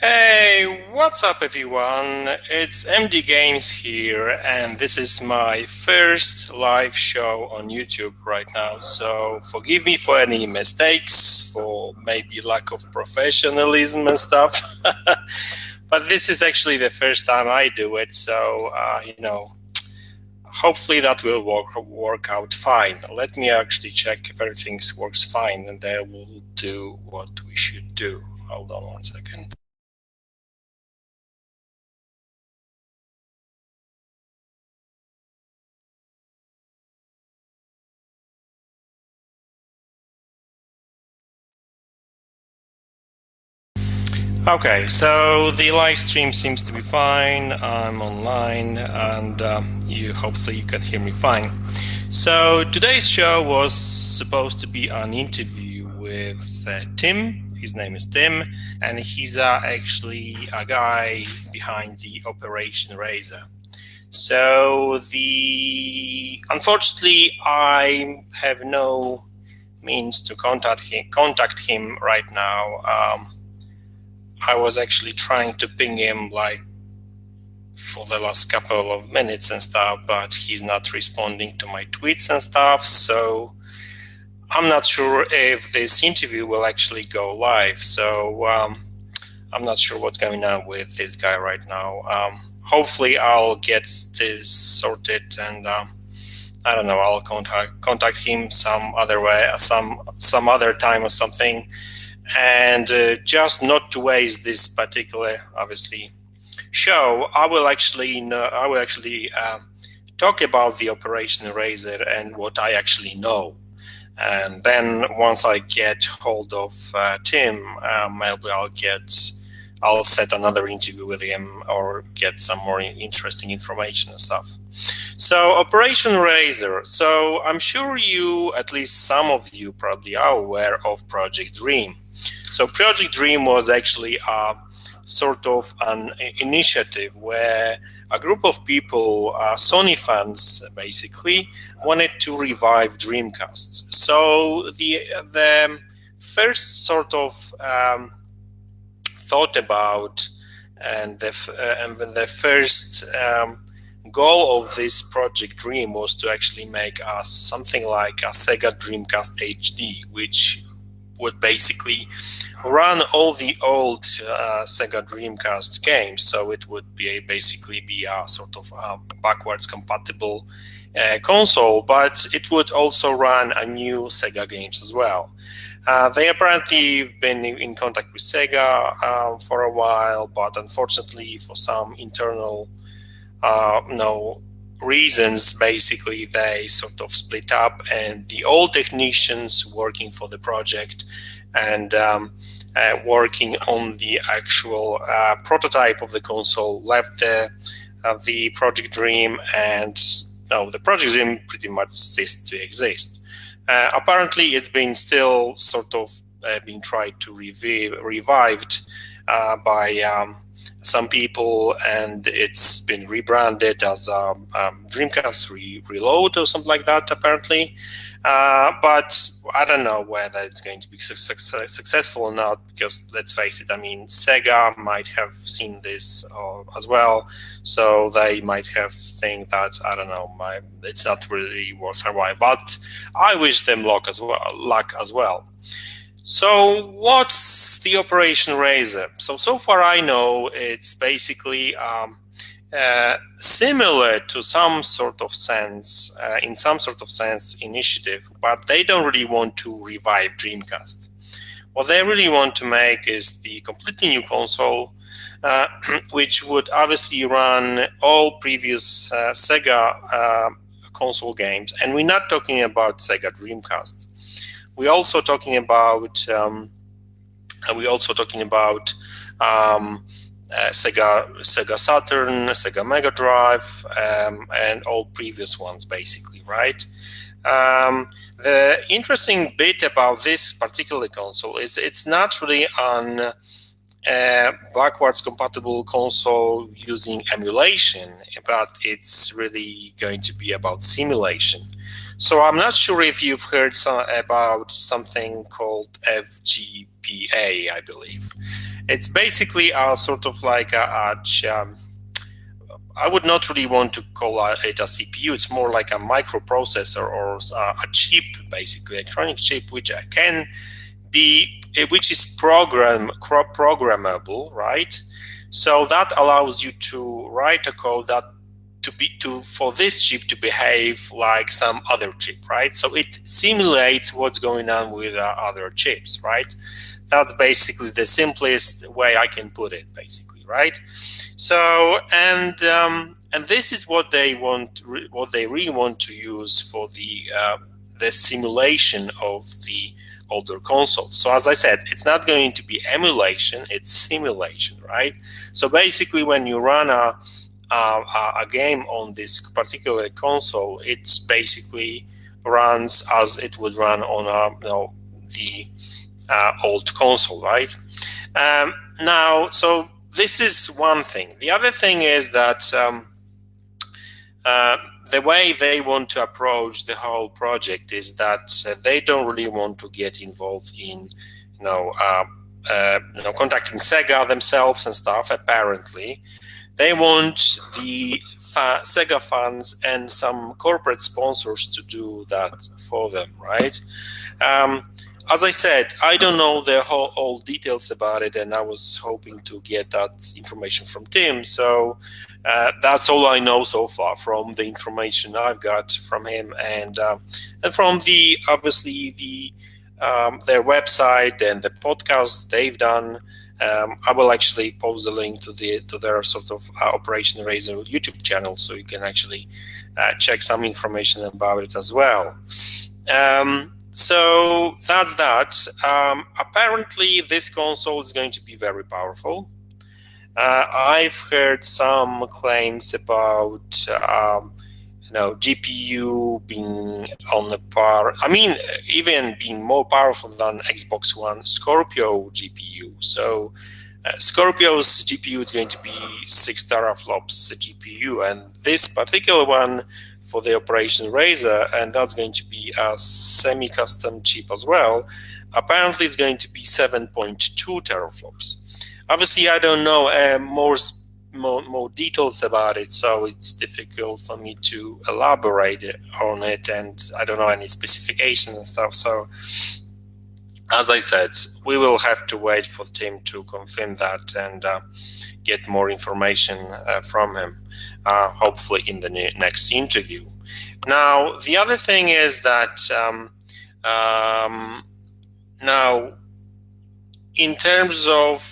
Hey, what's up everyone? It's MD Games here, and this is my first live show on YouTube right now. So forgive me for any mistakes, for maybe lack of professionalism and stuff. But this is actually the first time I do it, so hopefully that will work out fine. Let me actually check if everything works fine, and then we'll do what we should do. Hold on one second. Okay, so the live stream seems to be fine. I'm online, and hopefully you can hear me fine. So today's show was supposed to be an interview with Tim. His name is Tim, and he's actually a guy behind the Operation Razor. So unfortunately, I have no means to contact him right now. I was actually trying to ping him like for the last couple of minutes and stuff, but he's not responding to my tweets and stuff. So I'm not sure if this interview will actually go live. So I'm not sure what's going on with this guy right now. Hopefully I'll get this sorted, and I don't know, I'll contact him some other way, some other time or something. And just not to waste this particular, obviously, show, I will actually talk about the Operation Razor and what I actually know. And then once I get hold of Tim, maybe I'll set another interview with him or get some more interesting information and stuff. So Operation Razor. So I'm sure at least some of you probably are aware of Project Dream. So Project Dream was actually a sort of an initiative where a group of people, Sony fans basically, wanted to revive Dreamcast. So the first sort of thought about and the first goal of this Project Dream was to actually make us something like a Sega Dreamcast HD, which would basically run all the old Sega Dreamcast games. So it would basically be a sort of backwards compatible console, but it would also run a new Sega games as well. They apparently have been in contact with Sega for a while, but unfortunately, for some internal no reasons, basically they sort of split up, and the old technicians working for the project and working on the actual prototype of the console left the Project Dream, and the Project Dream pretty much ceased to exist. Apparently, it's been still sort of being tried to revived by some people, and it's been rebranded as Dreamcast Reload or something like that, apparently. But I don't know whether it's going to be successful or not, because let's face it, I mean, Sega might have seen this as well, so they might have think that, I don't know, it's not really worth their while. But I wish them luck as well. So what's the Operation Razor? So far I know it's basically similar to some sort of sense, initiative, but they don't really want to revive Dreamcast. What they really want to make is the completely new console, which would obviously run all previous Sega console games. And we're not talking about Sega Dreamcast. We're also talking about Sega Saturn, Sega Mega Drive, and all previous ones, basically, right? The interesting bit about this particular console is it's not really an backwards compatible console using emulation, but it's really going to be about simulation. So I'm not sure if you've heard about something called FGPA, I believe. It's basically a sort of like I would not really want to call it a CPU. It's more like a microprocessor or a chip, basically, electronic chip, which can be, which is programmable, right? So that allows you to write a code that for this chip to behave like some other chip, right? So it simulates what's going on with other chips, right? That's basically the simplest way I can put it, basically, right? So and this is what they really want to use for the simulation of the older consoles. So as I said, it's not going to be emulation; it's simulation, right? So basically, when you run a game on this particular console, it's basically runs as it would run on the old console, right? Now, so this is one thing. The other thing is that the way they want to approach the whole project is that they don't really want to get involved in, contacting Sega themselves and stuff. Apparently, they want the Sega fans and some corporate sponsors to do that for them, right? As I said, I don't know the all details about it, and I was hoping to get that information from Tim. So that's all I know so far from the information I've got from him, and from the obviously their website and the podcast they've done. I will actually post a link to their sort of Operation Eraser YouTube channel, so you can actually check some information about it as well. So that's that. Apparently, this console is going to be very powerful. I've heard some claims about GPU being on the par. I mean, even being more powerful than Xbox One Scorpio GPU. So Scorpio's GPU is going to be 6 teraflops GPU, and this particular one for the Operation Razor, and that's going to be a semi-custom chip as well, apparently is going to be 7.2 teraflops. Obviously, I don't know more details about it, so it's difficult for me to elaborate on it, and I don't know any specifications and stuff. So, as I said, we will have to wait for Tim to confirm that and get more information from him, hopefully in the next interview. Now, the other thing is that now, in terms of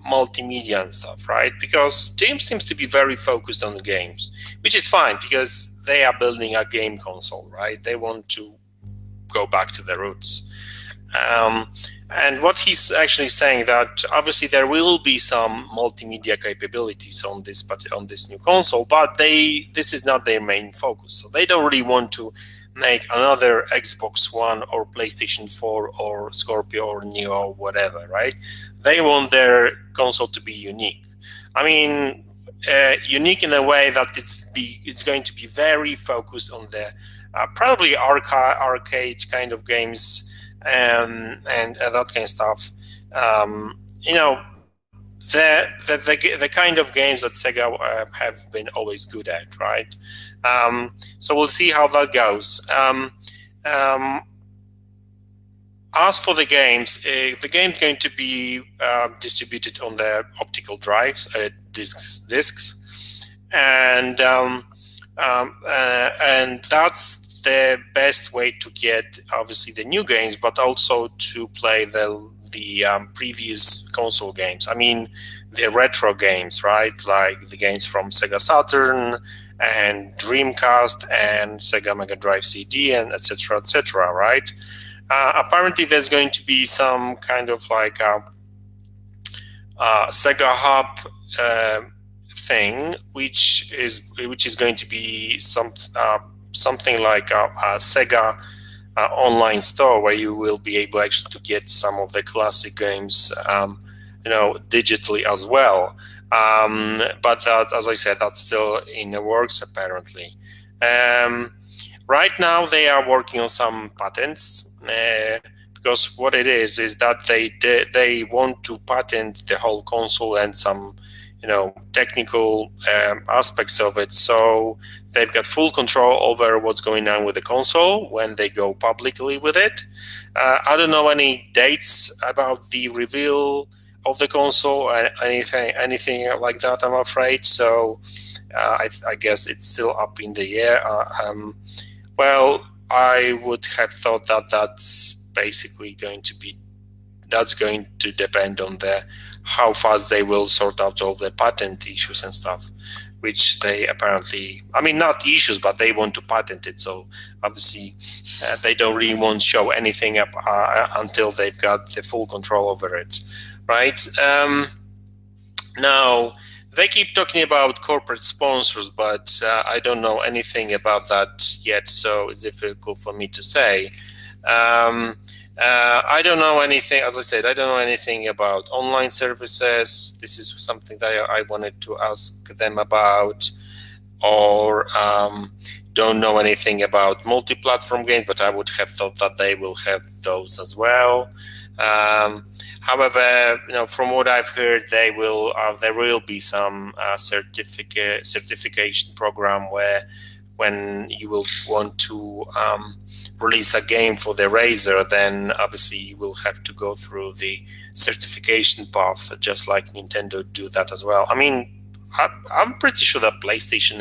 multimedia and stuff, right? Because Tim seems to be very focused on the games, which is fine because they are building a game console, right? They want to go back to their roots. And what he's actually saying that obviously there will be some multimedia capabilities on this new console, but this is not their main focus. So they don't really want to make another Xbox One or PlayStation 4 or Scorpio or Neo or whatever, right? They want their console to be unique. I mean, unique in a way that it's going to be very focused on the probably arcade kind of games and that kind of stuff. The kind of games that Sega have been always good at, right? So we'll see how that goes. As for the game's going to be distributed on the optical drives, discs, and that's the best way to get obviously the new games, but also to play the previous console games. I mean, the retro games, right? Like the games from Sega Saturn and Dreamcast and Sega Mega Drive CD and etc., right? Apparently, there's going to be some kind of like Sega Hub thing, which is going to be something like a Sega online store where you will be able actually to get some of the classic games, digitally as well. But that, as I said, that's still in the works apparently. Right now, they are working on some patents because what it is that they want to patent the whole console and some, technical aspects of it. So they've got full control over what's going on with the console when they go publicly with it. I don't know any dates about the reveal of the console or anything like that, I'm afraid. So I guess it's still up in the air. Well, I would have thought that that's basically going to depend on how fast they will sort out all the patent issues and stuff, which they apparently, I mean, not issues, but they want to patent it. So obviously they don't really want to show anything up until they've got the full control over it, right? Now, they keep talking about corporate sponsors, but I don't know anything about that yet, so it's difficult for me to say. I don't know anything, as I said, I don't know anything about online services. This is something that I wanted to ask them about, or don't know anything about multi-platform games, but I would have thought that they will have those as well. However, from what I've heard, there will be some certification program where, when you will want to release a game for the Razer, then obviously you will have to go through the certification path, just like Nintendo do that as well. I mean, I'm pretty sure that PlayStation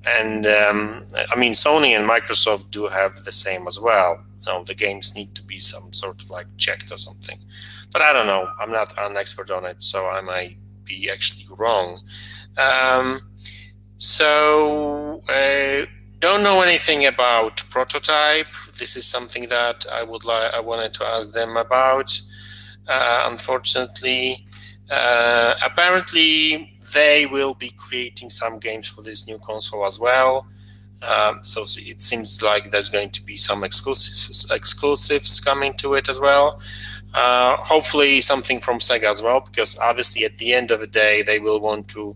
and I mean, Sony and Microsoft do have the same as well. The games need to be some sort of like checked or something, but I don't know. I'm not an expert on it, so I might be actually wrong. Don't know anything about Prototype. This is something that I wanted to ask them about. Unfortunately, apparently they will be creating some games for this new console as well. So it seems like there's going to be some exclusives coming to it as well. Hopefully something from Sega as well, because obviously at the end of the day they will want to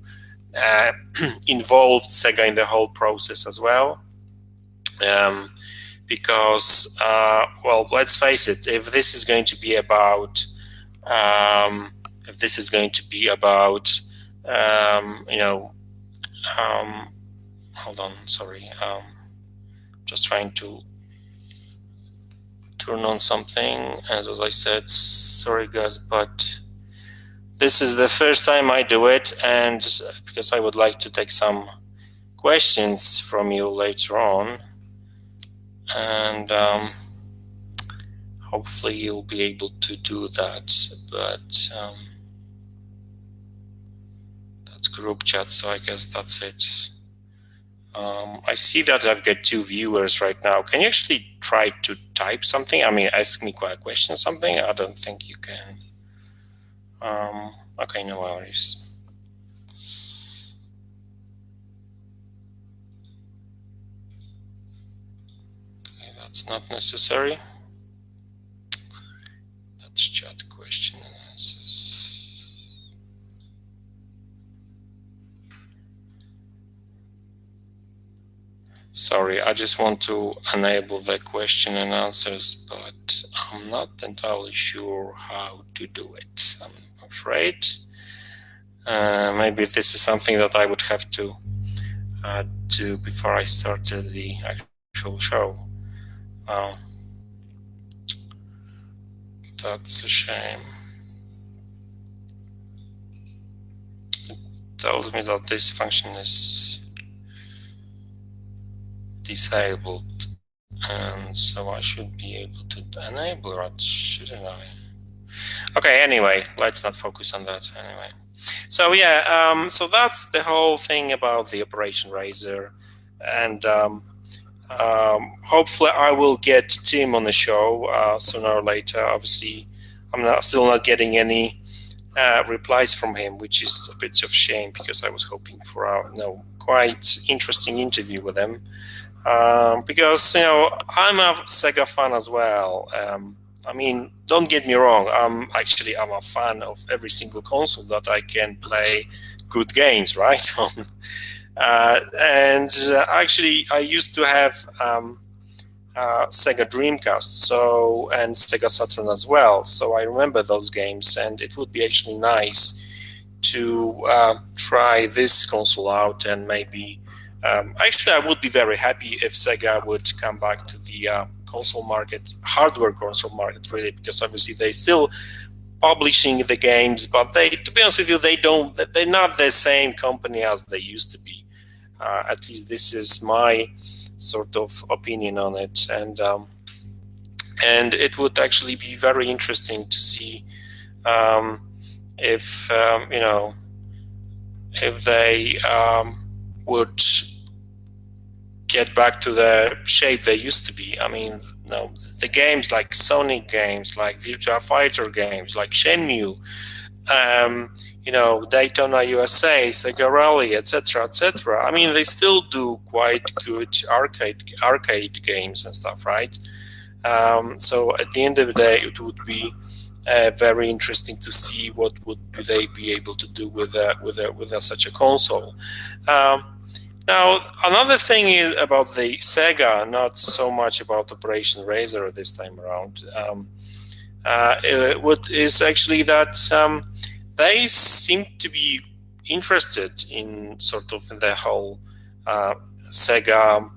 involve Sega in the whole process as well. Because, well, let's face it, if this is going to be about hold on, sorry. Just trying to turn on something. As I said, sorry guys, but this is the first time I do it, and because I would like to take some questions from you later on, and hopefully you'll be able to do that. But that's group chat, so I guess that's it. I see that I've got 2 viewers right now. Can you actually try to type something? I mean, ask me a question or something? I don't think you can. Okay, no worries. Okay, that's not necessary. That's chat question and answers. Sorry, I just want to enable the question and answers, but I'm not entirely sure how to do it, I'm afraid. Maybe this is something that I would have to do before I started the actual show. That's a shame. It tells me that this function is disabled, and so I should be able to enable it, shouldn't I? Okay, anyway, let's not focus on that anyway. So yeah, so that's the whole thing about the Operation Razer, and hopefully I will get Tim on the show sooner or later. Obviously, I'm still not getting any replies from him, which is a bit of shame, because I was hoping for a quite interesting interview with him. Because I'm a Sega fan as well. I mean, don't get me wrong. I'm a fan of every single console that I can play good games, right? Actually, I used to have Sega Dreamcast, and Sega Saturn as well. So I remember those games, and it would be actually nice to try this console out, and maybe actually I would be very happy if Sega would come back to the console market, hardware console market, really, because obviously they still publishing the games, but to be honest with you, they're not the same company as they used to be. At least this is my sort of opinion on it, and it would actually be very interesting to see if if they would get back to the shape they used to be. I mean, the games like Sonic games, like Virtua Fighter games, like Shenmue, Daytona USA, Sega Rally, etc., etc. I mean, they still do quite good arcade games and stuff, right? So at the end of the day, it would be very interesting to see what would they be able to do with such a console. Now, another thing is about the Sega, not so much about Operation Razor this time around. What is actually that they seem to be interested in sort of the whole Sega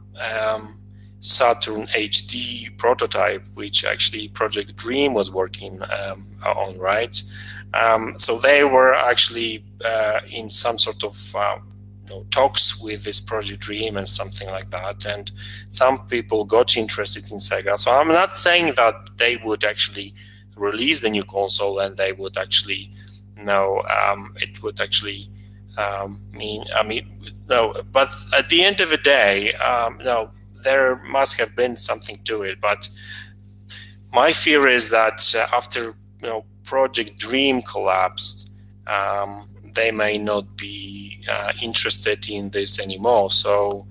Saturn HD prototype, which actually Project Dream was working on, right? So they were actually in some sort of talks with this Project Dream and something like that, and some people got interested in Sega. So I'm not saying that they would actually release the new console and they would actually it would actually no, but at the end of the day, no, there must have been something to it. But my fear is that after Project Dream collapsed, they may not be interested in this anymore. So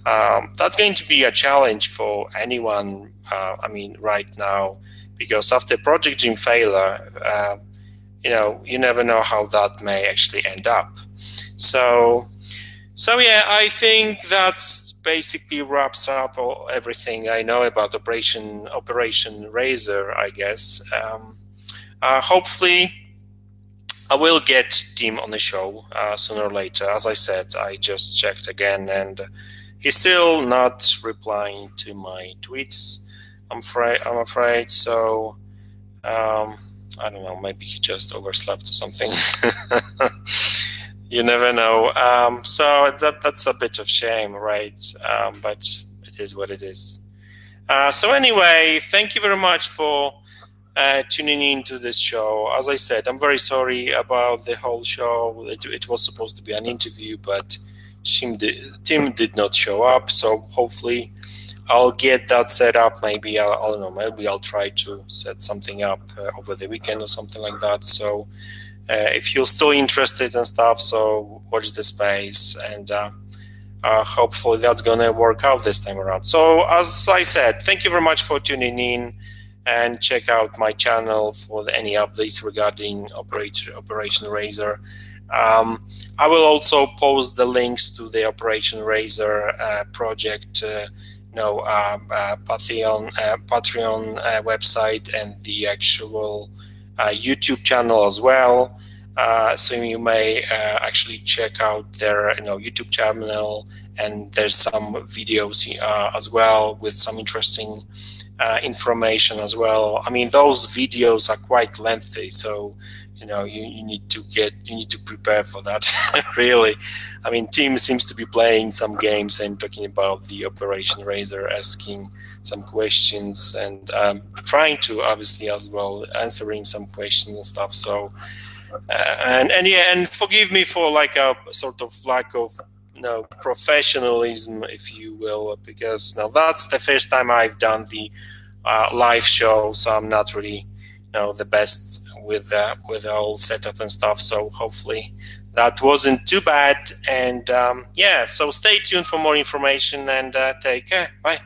that's going to be a challenge for anyone. Right now, because after Project Dream failure, you never know how that may actually end up. So yeah, I think that's basically wraps up everything I know about Operation Razor, I guess. Hopefully, I will get Tim on the show sooner or later. As I said, I just checked again, and he's still not replying to my tweets. I'm afraid. So I don't know. Maybe he just overslept or something. You never know. So that's a bit of shame, right? But it is what it is. So anyway, thank you very much for tuning in to this show. As I said, I'm very sorry about the whole show. It was supposed to be an interview, but Tim did not show up. So hopefully I'll get that set up. Maybe I don't know. Maybe I'll try to set something up over the weekend or something like that. So if you're still interested and stuff, so watch the space, and hopefully that's gonna work out this time around. So as I said, thank you very much for tuning in, and check out my channel for any updates regarding Operation Razor. I will also post the links to the Operation Razor project, Patreon website, and the actual YouTube channel as well. So you may actually check out their YouTube channel, and there's some videos as well with some interesting information as well. I mean, those videos are quite lengthy, so you need to prepare for that. Really, I mean, Tim seems to be playing some games and talking about the Operation Razor, asking some questions, and trying to obviously as well answering some questions and stuff. So and forgive me for like a sort of lack of professionalism, if you will, because now that's the first time I've done the live show, so I'm not really the best with the whole setup and stuff. So hopefully that wasn't too bad, and yeah, so stay tuned for more information, and take care. Bye.